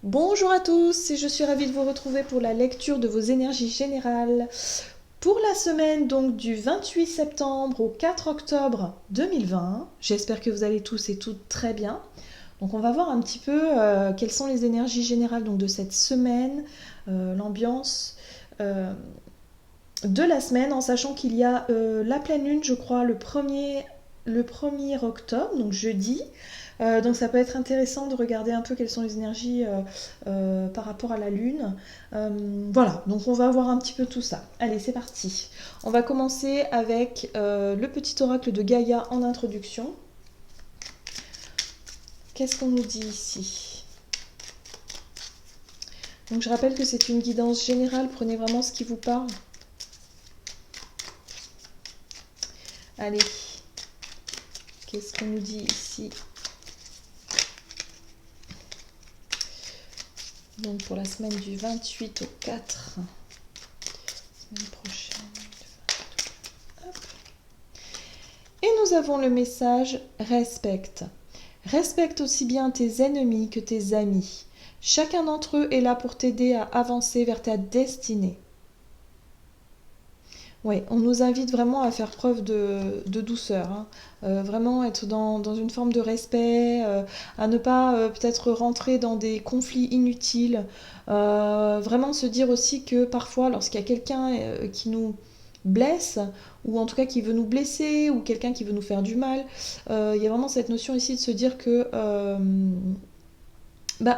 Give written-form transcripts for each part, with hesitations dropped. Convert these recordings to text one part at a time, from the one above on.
Bonjour à tous, et je suis ravie de vous retrouver pour la lecture de vos énergies générales pour la semaine donc du 28 septembre au 4 octobre 2020. J'espère que vous allez tous et toutes très bien. Donc on va voir un petit peu quelles sont les énergies générales donc, de cette semaine, l'ambiance de la semaine, en sachant qu'il y a la pleine lune, je crois, le premier octobre, donc jeudi. Donc ça peut être intéressant de regarder un peu quelles sont les énergies par rapport à la Lune. Voilà, donc on va voir un petit peu tout ça. Allez, c'est parti. On va commencer avec le petit oracle de Gaïa en introduction. Qu'est-ce qu'on nous dit ici? Donc je rappelle que c'est une guidance générale, prenez vraiment ce qui vous parle. Allez, qu'est-ce qu'on nous dit ici? Donc pour la semaine du 28 au 4, semaine prochaine. Hop. Et nous avons le message respecte. Respecte aussi bien tes ennemis que tes amis. Chacun d'entre eux est là pour t'aider à avancer vers ta destinée. Oui, on nous invite vraiment à faire preuve de douceur, hein. Vraiment être dans une forme de respect, à ne pas peut-être rentrer dans des conflits inutiles. Vraiment se dire aussi que parfois, lorsqu'il y a quelqu'un qui nous blesse, ou en tout cas qui veut nous blesser, ou quelqu'un qui veut nous faire du mal, il y a vraiment cette notion ici de se dire que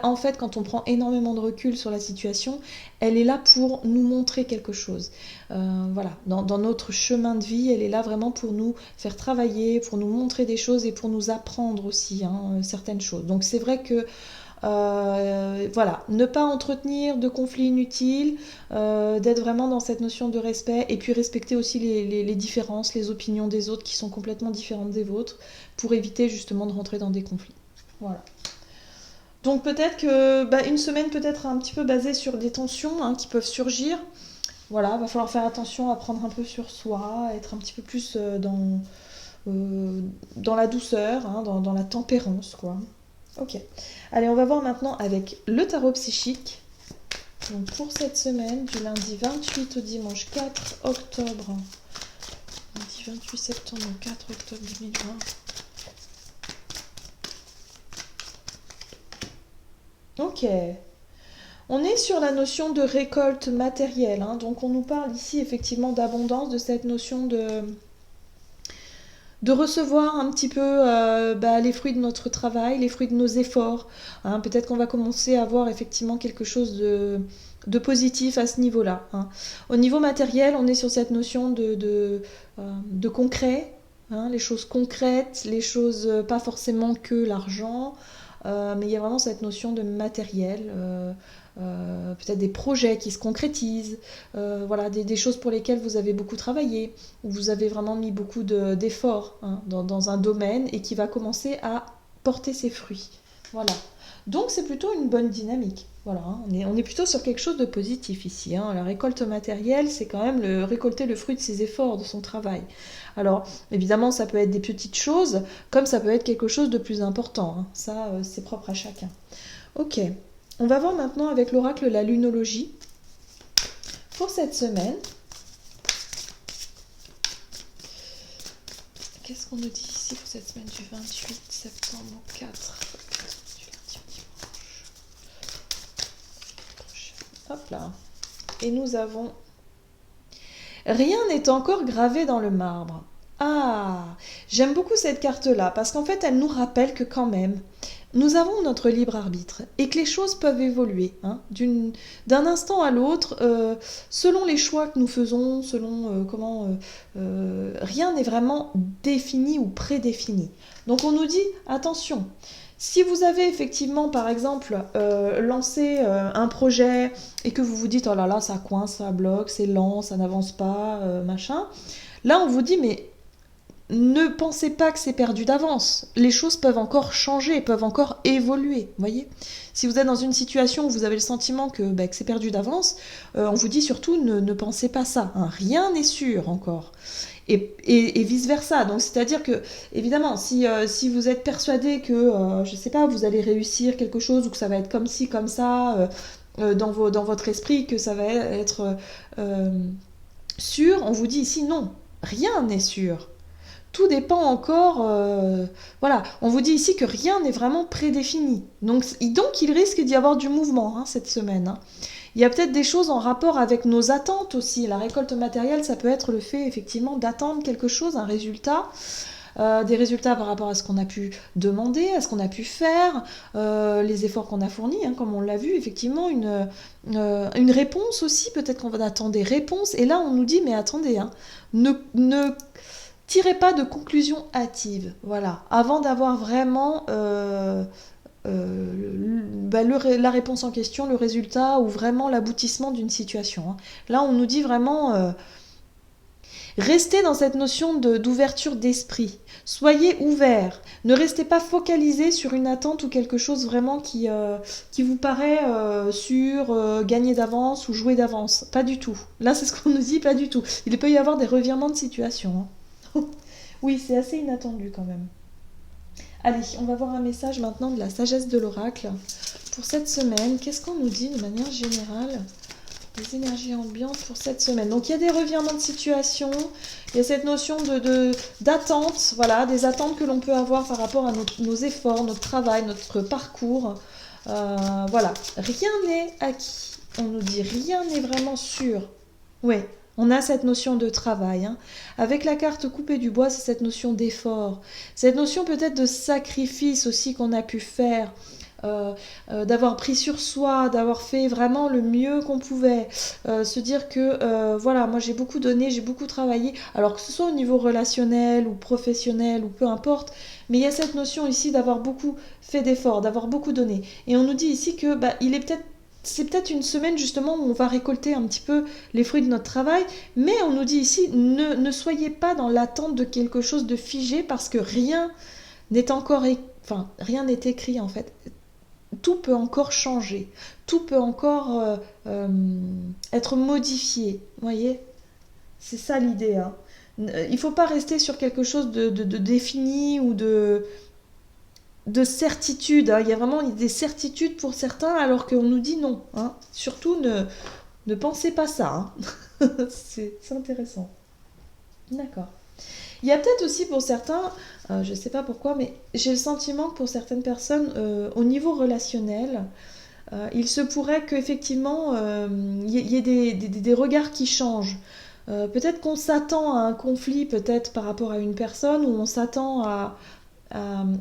en fait, quand on prend énormément de recul sur la situation, elle est là pour nous montrer quelque chose. Voilà, dans notre chemin de vie, elle est là vraiment pour nous faire travailler, pour nous montrer des choses et pour nous apprendre aussi certaines choses. Donc c'est vrai que voilà, ne pas entretenir de conflits inutiles, d'être vraiment dans cette notion de respect et puis respecter aussi les différences, les opinions des autres qui sont complètement différentes des vôtres pour éviter justement de rentrer dans des conflits. Voilà. Donc peut-être que une semaine peut être un petit peu basée sur des tensions qui peuvent surgir. Voilà, va falloir faire attention à prendre un peu sur soi, être un petit peu plus dans la douceur, dans la tempérance, quoi. Ok. Allez, on va voir maintenant avec le tarot psychique. Donc pour cette semaine, du lundi 28 au dimanche 4 octobre. Lundi 28 septembre au 4 octobre 2020. Ok. On est sur la notion de récolte matérielle, donc on nous parle ici effectivement d'abondance, de cette notion de recevoir un petit peu les fruits de notre travail, les fruits de nos efforts. Peut-être qu'on va commencer à voir effectivement quelque chose de positif à ce niveau-là. Au niveau matériel, on est sur cette notion de concret, les choses concrètes, les choses pas forcément que l'argent, mais il y a vraiment cette notion de matériel. Peut-être des projets qui se concrétisent, voilà, des choses pour lesquelles vous avez beaucoup travaillé, où vous avez vraiment mis beaucoup d'efforts dans un domaine et qui va commencer à porter ses fruits. Voilà. Donc c'est plutôt une bonne dynamique. Voilà, on est plutôt sur quelque chose de positif ici. La récolte matérielle, c'est quand même récolter le fruit de ses efforts, de son travail. Alors, évidemment, ça peut être des petites choses, comme ça peut être quelque chose de plus important. Ça, c'est propre à chacun. Ok. On va voir maintenant avec l'oracle la lunologie pour cette semaine. Qu'est-ce qu'on nous dit ici pour cette semaine du 28 septembre au 4 du lundi au dimanche. Hop là. Et nous avons rien n'est encore gravé dans le marbre. Ah, j'aime beaucoup cette carte-là parce qu'en fait, elle nous rappelle que quand même, nous avons notre libre arbitre et que les choses peuvent évoluer d'un instant à l'autre, selon les choix que nous faisons, selon comment rien n'est vraiment défini ou prédéfini. Donc on nous dit attention. Si vous avez effectivement, par exemple, lancé un projet et que vous vous dites oh là là, ça coince, ça bloque, c'est lent, ça n'avance pas, machin, là on vous dit mais ne pensez pas que c'est perdu d'avance. Les choses peuvent encore changer, peuvent encore évoluer, voyez. Si vous êtes dans une situation où vous avez le sentiment que c'est perdu d'avance, on vous dit surtout ne pensez pas ça. Hein. Rien n'est sûr encore. Et vice-versa. Donc, c'est-à-dire que, évidemment, si vous êtes persuadé que, je sais pas, vous allez réussir quelque chose ou que ça va être comme ci, comme ça, dans votre esprit, que ça va être sûr, on vous dit ici non. Rien n'est sûr. Tout dépend encore. Voilà, on vous dit ici que rien n'est vraiment prédéfini. Donc il risque d'y avoir du mouvement cette semaine. Hein. Il y a peut-être des choses en rapport avec nos attentes aussi. La récolte matérielle, ça peut être le fait effectivement d'attendre quelque chose, un résultat. Des résultats par rapport à ce qu'on a pu demander, à ce qu'on a pu faire, les efforts qu'on a fournis, comme on l'a vu, effectivement, une réponse aussi, peut-être qu'on va attendre des réponses, et là on nous dit, mais attendez, ne tirez pas de conclusion hâtive, voilà, avant d'avoir vraiment la réponse en question, le résultat, ou vraiment l'aboutissement d'une situation. Là on nous dit vraiment... Restez dans cette notion d'ouverture d'esprit. Soyez ouverts. Ne restez pas focalisés sur une attente ou quelque chose vraiment qui vous paraît sûr, gagner d'avance ou jouer d'avance. Pas du tout. Là, c'est ce qu'on nous dit, pas du tout. Il peut y avoir des revirements de situation. Oui, c'est assez inattendu quand même. Allez, on va voir un message maintenant de la sagesse de l'oracle. Pour cette semaine, qu'est-ce qu'on nous dit de manière générale ? Les énergies ambiantes pour cette semaine. Donc il y a des revirements de situation, il y a cette notion d'attente, voilà, des attentes que l'on peut avoir par rapport à nos efforts, notre travail, notre parcours. Voilà, rien n'est acquis. On nous dit rien n'est vraiment sûr. Ouais, on a cette notion de travail. Avec la carte coupée du bois, c'est cette notion d'effort. Cette notion peut-être de sacrifice aussi qu'on a pu faire. D'avoir pris sur soi, d'avoir fait vraiment le mieux qu'on pouvait, se dire que voilà, moi j'ai beaucoup donné, j'ai beaucoup travaillé, alors que ce soit au niveau relationnel ou professionnel ou peu importe, mais il y a cette notion ici d'avoir beaucoup fait d'efforts, d'avoir beaucoup donné. Et on nous dit ici que c'est peut-être une semaine justement où on va récolter un petit peu les fruits de notre travail, mais on nous dit ici, ne soyez pas dans l'attente de quelque chose de figé parce que rien n'est encore rien n'est écrit en fait. Tout peut encore changer, tout peut encore être modifié, vous voyez. C'est ça l'idée. Il ne faut pas rester sur quelque chose de défini ou de certitude. Il y a vraiment des certitudes pour certains alors qu'on nous dit non. Surtout ne pensez pas ça. C'est intéressant. D'accord. Il y a peut-être aussi pour certains, je ne sais pas pourquoi, mais j'ai le sentiment que pour certaines personnes, au niveau relationnel, il se pourrait qu'effectivement, il y ait des regards qui changent. Peut-être qu'on s'attend à un conflit, peut-être par rapport à une personne, ou on s'attend à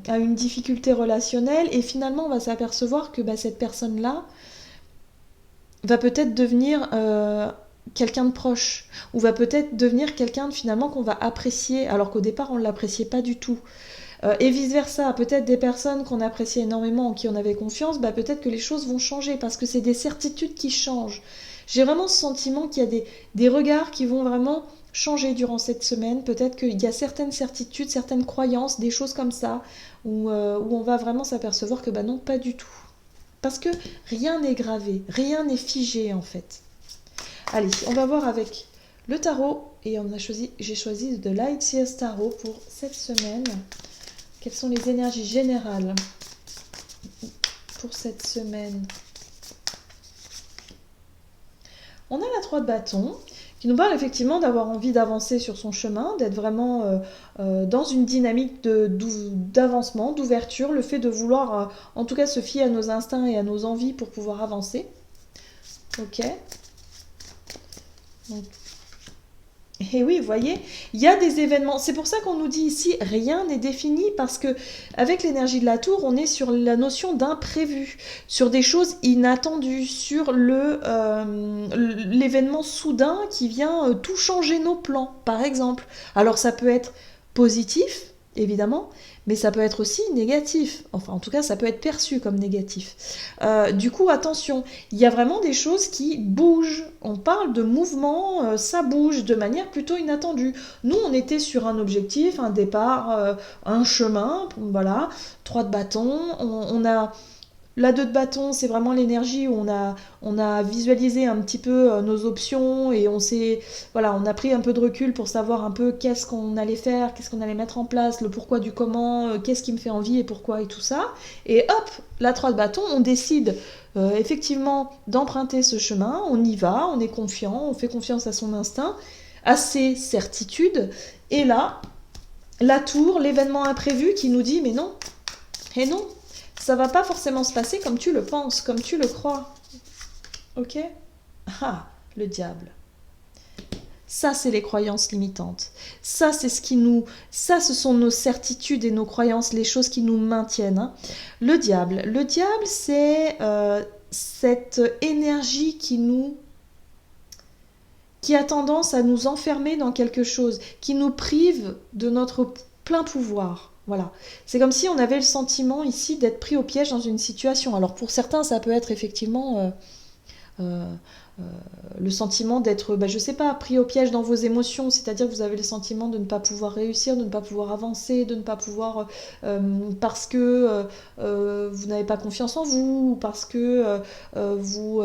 une difficulté relationnelle, et finalement, on va s'apercevoir que cette personne-là va peut-être devenir... quelqu'un de proche, ou va peut-être devenir quelqu'un finalement qu'on va apprécier, alors qu'au départ on ne l'appréciait pas du tout. Et vice-versa, peut-être des personnes qu'on appréciait énormément, en qui on avait confiance, peut-être que les choses vont changer, parce que c'est des certitudes qui changent. J'ai vraiment ce sentiment qu'il y a des regards qui vont vraiment changer durant cette semaine. Peut-être qu'il y a certaines certitudes, certaines croyances, des choses comme ça, où on va vraiment s'apercevoir que non, pas du tout. Parce que rien n'est gravé, rien n'est figé en fait. Allez, on va voir avec le tarot, et j'ai choisi de Lightyear's Tarot pour cette semaine. Quelles sont les énergies générales pour cette semaine? On a la 3 de bâton, qui nous parle effectivement d'avoir envie d'avancer sur son chemin, d'être vraiment dans une dynamique d'avancement, d'ouverture, le fait de vouloir en tout cas se fier à nos instincts et à nos envies pour pouvoir avancer. Ok. Et oui, vous voyez, il y a des événements. C'est pour ça qu'on nous dit ici, rien n'est défini, parce que avec l'énergie de la tour, on est sur la notion d'imprévu, sur des choses inattendues, sur l'événement soudain qui vient tout changer nos plans, par exemple. Alors ça peut être positif, évidemment, mais ça peut être aussi négatif. Enfin, en tout cas, ça peut être perçu comme négatif. Du coup, attention, il y a vraiment des choses qui bougent. On parle de mouvement, ça bouge de manière plutôt inattendue. Nous, on était sur un objectif, un départ, un chemin, voilà, 3 de bâton. On a la 2 de bâton, c'est vraiment l'énergie où on a visualisé un petit peu nos options et voilà, on a pris un peu de recul pour savoir un peu qu'est-ce qu'on allait faire, qu'est-ce qu'on allait mettre en place, le pourquoi du comment, qu'est-ce qui me fait envie et pourquoi et tout ça. Et hop, la 3 de bâton, on décide effectivement d'emprunter ce chemin, on y va, on est confiant, on fait confiance à son instinct, à ses certitudes. Et là, la tour, l'événement imprévu qui nous dit mais non, et non, ça va pas forcément se passer comme tu le penses, comme tu le crois. Ok? Ah, le diable. Ça, c'est les croyances limitantes. Ça, c'est ce qui nous... Ça, ce sont nos certitudes et nos croyances, les choses qui nous maintiennent. Hein. Le diable. Le diable, c'est cette énergie qui a tendance à nous enfermer dans quelque chose, qui nous prive de notre plein pouvoir. Voilà. C'est comme si on avait le sentiment ici d'être pris au piège dans une situation. Alors pour certains, ça peut être effectivement euh, euh, le sentiment d'être, je sais pas, pris au piège dans vos émotions, c'est-à-dire que vous avez le sentiment de ne pas pouvoir réussir, de ne pas pouvoir avancer, de ne pas pouvoir, parce que vous n'avez pas confiance en vous, ou parce que vous...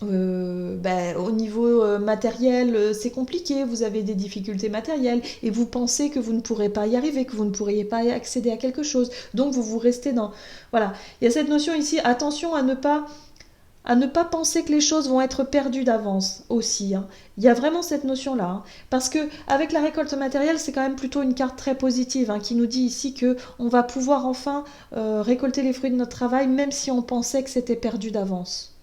au niveau matériel, c'est compliqué, vous avez des difficultés matérielles et vous pensez que vous ne pourrez pas y arriver, que vous ne pourriez pas accéder à quelque chose. Donc vous restez dans... Voilà, il y a cette notion ici, attention à ne pas penser que les choses vont être perdues d'avance aussi. Hein. Il y a vraiment cette notion-là. Hein. Parce que avec la récolte matérielle, c'est quand même plutôt une carte très positive qui nous dit ici qu'on va pouvoir enfin récolter les fruits de notre travail, même si on pensait que c'était perdu d'avance.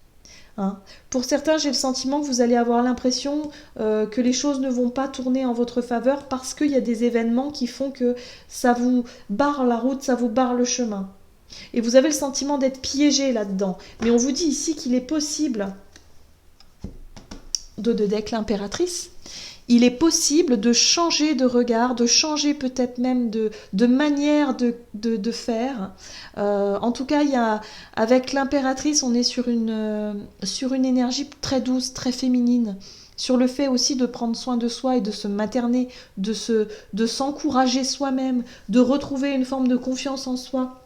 Hein. Pour certains, j'ai le sentiment que vous allez avoir l'impression que les choses ne vont pas tourner en votre faveur parce qu'il y a des événements qui font que ça vous barre la route, ça vous barre le chemin. Et vous avez le sentiment d'être piégé là-dedans. Mais on vous dit ici qu'il est possible, de deck l'impératrice, il est possible de changer de regard, de changer peut-être même de manière de faire. En tout cas, avec l'impératrice, on est sur une énergie très douce, très féminine. Sur le fait aussi de prendre soin de soi et de se materner, de s'encourager soi-même, de retrouver une forme de confiance en soi.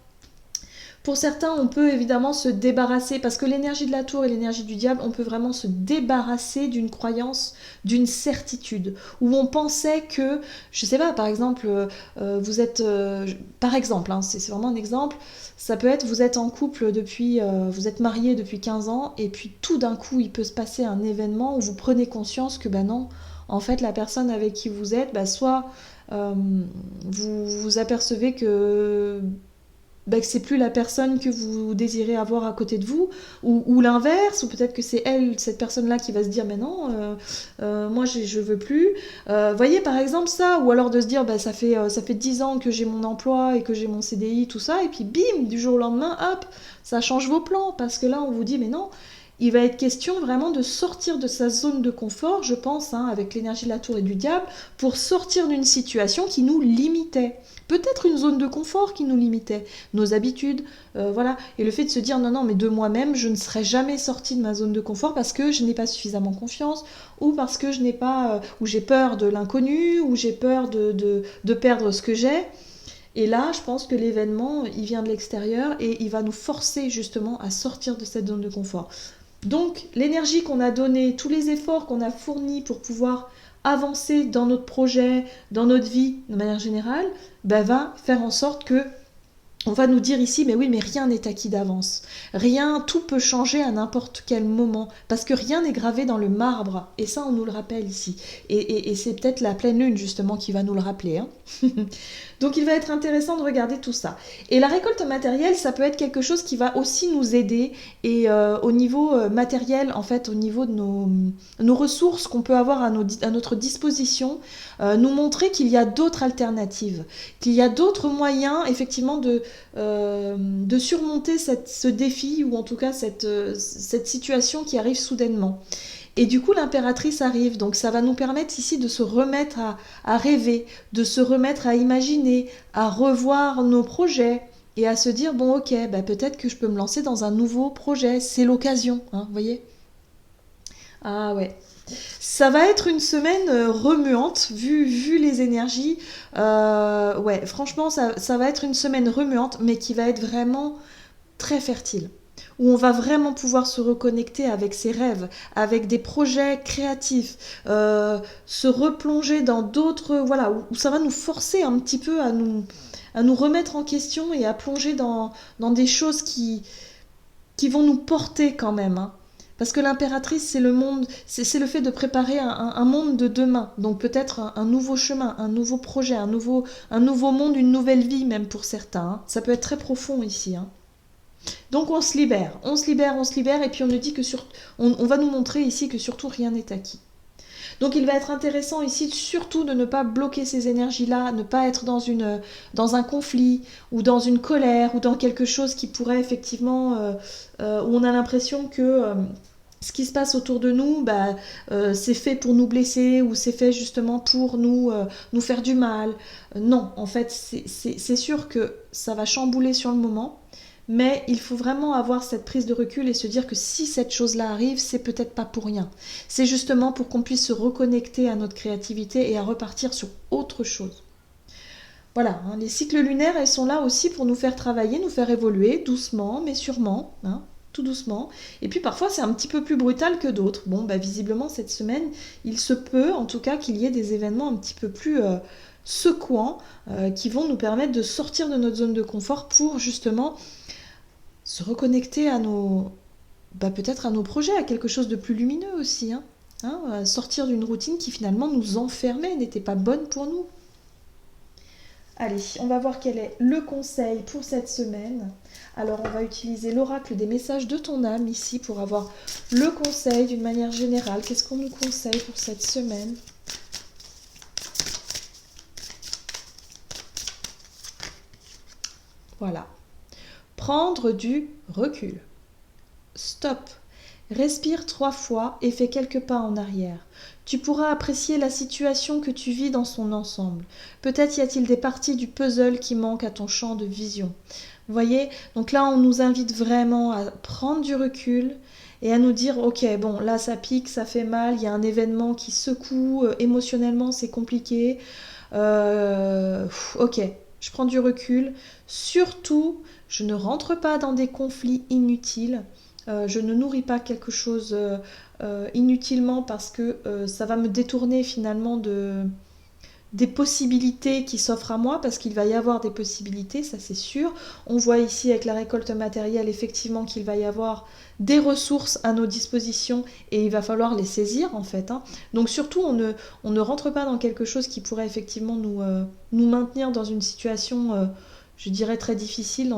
Pour certains, on peut évidemment se débarrasser, parce que l'énergie de la tour et l'énergie du diable, on peut vraiment se débarrasser d'une croyance, d'une certitude, où on pensait que, je sais pas, par exemple, vous êtes, par exemple, c'est vraiment un exemple, ça peut être, vous êtes en couple depuis, vous êtes marié depuis 15 ans, et puis tout d'un coup, il peut se passer un événement où vous prenez conscience que, non, en fait, la personne avec qui vous êtes, soit vous vous apercevez que c'est plus la personne que vous désirez avoir à côté de vous, ou l'inverse, ou peut-être que c'est elle, cette personne-là, qui va se dire mais non, moi je veux plus. Voyez par exemple ça, ou alors de se dire ça fait 10 ans que j'ai mon emploi et que j'ai mon CDI, tout ça, et puis bim, du jour au lendemain, hop, ça change vos plans, parce que là on vous dit mais non, il va être question vraiment de sortir de sa zone de confort, je pense, avec l'énergie de la tour et du diable, pour sortir d'une situation qui nous limitait. Peut-être une zone de confort qui nous limitait, nos habitudes, voilà. Et le fait de se dire non, mais de moi-même, je ne serai jamais sortie de ma zone de confort parce que je n'ai pas suffisamment confiance, ou parce que je n'ai pas, ou j'ai peur de l'inconnu, ou j'ai peur de perdre ce que j'ai. Et là, je pense que l'événement, il vient de l'extérieur et il va nous forcer justement à sortir de cette zone de confort. Donc, l'énergie qu'on a donnée, tous les efforts qu'on a fournis pour pouvoir avancer dans notre projet, dans notre vie, de manière générale, va faire en sorte que on va nous dire ici, mais oui, mais rien n'est acquis d'avance. Rien, tout peut changer à n'importe quel moment, parce que rien n'est gravé dans le marbre. Et ça, on nous le rappelle ici. Et c'est peut-être la pleine lune, justement, qui va nous le rappeler. Hein. Donc, il va être intéressant de regarder tout ça. Et la récolte matérielle, ça peut être quelque chose qui va aussi nous aider. Et au niveau matériel, en fait, au niveau de nos ressources qu'on peut avoir à notre disposition, nous montrer qu'il y a d'autres alternatives, qu'il y a d'autres moyens, effectivement, de surmonter ce défi, ou en tout cas cette situation qui arrive soudainement. Et du coup, l'impératrice arrive. Donc ça va nous permettre ici de se remettre à rêver, de se remettre à imaginer, à revoir nos projets et à se dire, bon ok, bah, peut-être que je peux me lancer dans un nouveau projet. C'est l'occasion, hein, vous voyez? Ah ouais. Ça va être une semaine remuante, vu les énergies. Ouais, franchement, ça va être une semaine remuante, mais qui va être vraiment très fertile, où on va vraiment pouvoir se reconnecter avec ses rêves, avec des projets créatifs, se replonger dans d'autres, voilà, où ça va nous forcer un petit peu à nous remettre en question et à plonger dans des choses qui vont nous porter quand même, hein. Parce que l'impératrice, c'est le monde, c'est le fait de préparer un monde de demain. Donc peut-être un nouveau chemin, un nouveau projet, un nouveau monde, une nouvelle vie même pour certains, hein. Ça peut être très profond ici, hein. Donc on se libère, on se libère, on se libère, et puis on nous dit que on va nous montrer ici que surtout rien n'est acquis. Donc il va être intéressant ici surtout de ne pas bloquer ces énergies-là, ne pas être dans un conflit ou dans une colère ou dans quelque chose qui pourrait effectivement, où on a l'impression que ce qui se passe autour de nous, bah, c'est fait pour nous blesser ou c'est fait justement pour nous faire du mal. Non, en fait, c'est sûr que ça va chambouler sur le moment, mais il faut vraiment avoir cette prise de recul et se dire que si cette chose-là arrive, c'est peut-être pas pour rien. C'est justement pour qu'on puisse se reconnecter à notre créativité et à repartir sur autre chose. Voilà, hein, les cycles lunaires, elles sont là aussi pour nous faire travailler, nous faire évoluer doucement, mais sûrement, hein, tout doucement. Et puis parfois, c'est un petit peu plus brutal que d'autres. Bon, bah, visiblement, cette semaine, il se peut en tout cas qu'il y ait des événements un petit peu plus secouants qui vont nous permettre de sortir de notre zone de confort pour justement se reconnecter à peut-être à nos projets, à quelque chose de plus lumineux aussi, hein. Sortir d'une routine qui finalement nous enfermait, n'était pas bonne pour nous. Allez, on va voir quel est le conseil pour cette semaine. Alors, on va utiliser l'oracle des messages de ton âme ici pour avoir le conseil d'une manière générale. Qu'est-ce qu'on nous conseille pour cette semaine? Voilà. Prendre du recul. Stop. Respire 3 fois et fais quelques pas en arrière. Tu pourras apprécier la situation que tu vis dans son ensemble. Peut-être y a-t-il des parties du puzzle qui manquent à ton champ de vision. Vous voyez? Donc là, on nous invite vraiment à prendre du recul et à nous dire, ok, bon, là ça pique, ça fait mal, il y a un événement qui secoue, émotionnellement c'est compliqué. Ok, je prends du recul. Surtout, je ne rentre pas dans des conflits inutiles. Je ne nourris pas quelque chose inutilement parce que ça va me détourner finalement des possibilités qui s'offrent à moi, parce qu'il va y avoir des possibilités, ça c'est sûr. On voit ici avec la récolte matérielle effectivement qu'il va y avoir des ressources à nos dispositions et il va falloir les saisir en fait, hein. Donc surtout on ne rentre pas dans quelque chose qui pourrait effectivement nous maintenir dans une situation, je dirais très difficile,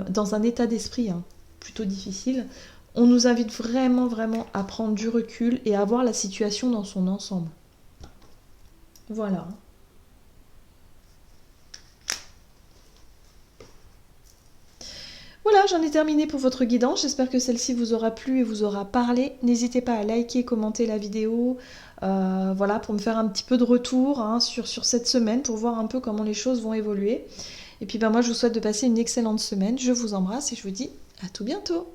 dans un état d'esprit, hein, plutôt difficile. On nous invite vraiment vraiment à prendre du recul et à voir la situation dans son ensemble. Voilà. Voilà, j'en ai terminé pour votre guidance. J'espère que celle-ci vous aura plu et vous aura parlé. N'hésitez pas à liker, commenter la vidéo, voilà, pour me faire un petit peu de retour, hein, sur cette semaine, pour voir un peu comment les choses vont évoluer. Et puis moi, je vous souhaite de passer une excellente semaine. Je vous embrasse et je vous dis à tout bientôt.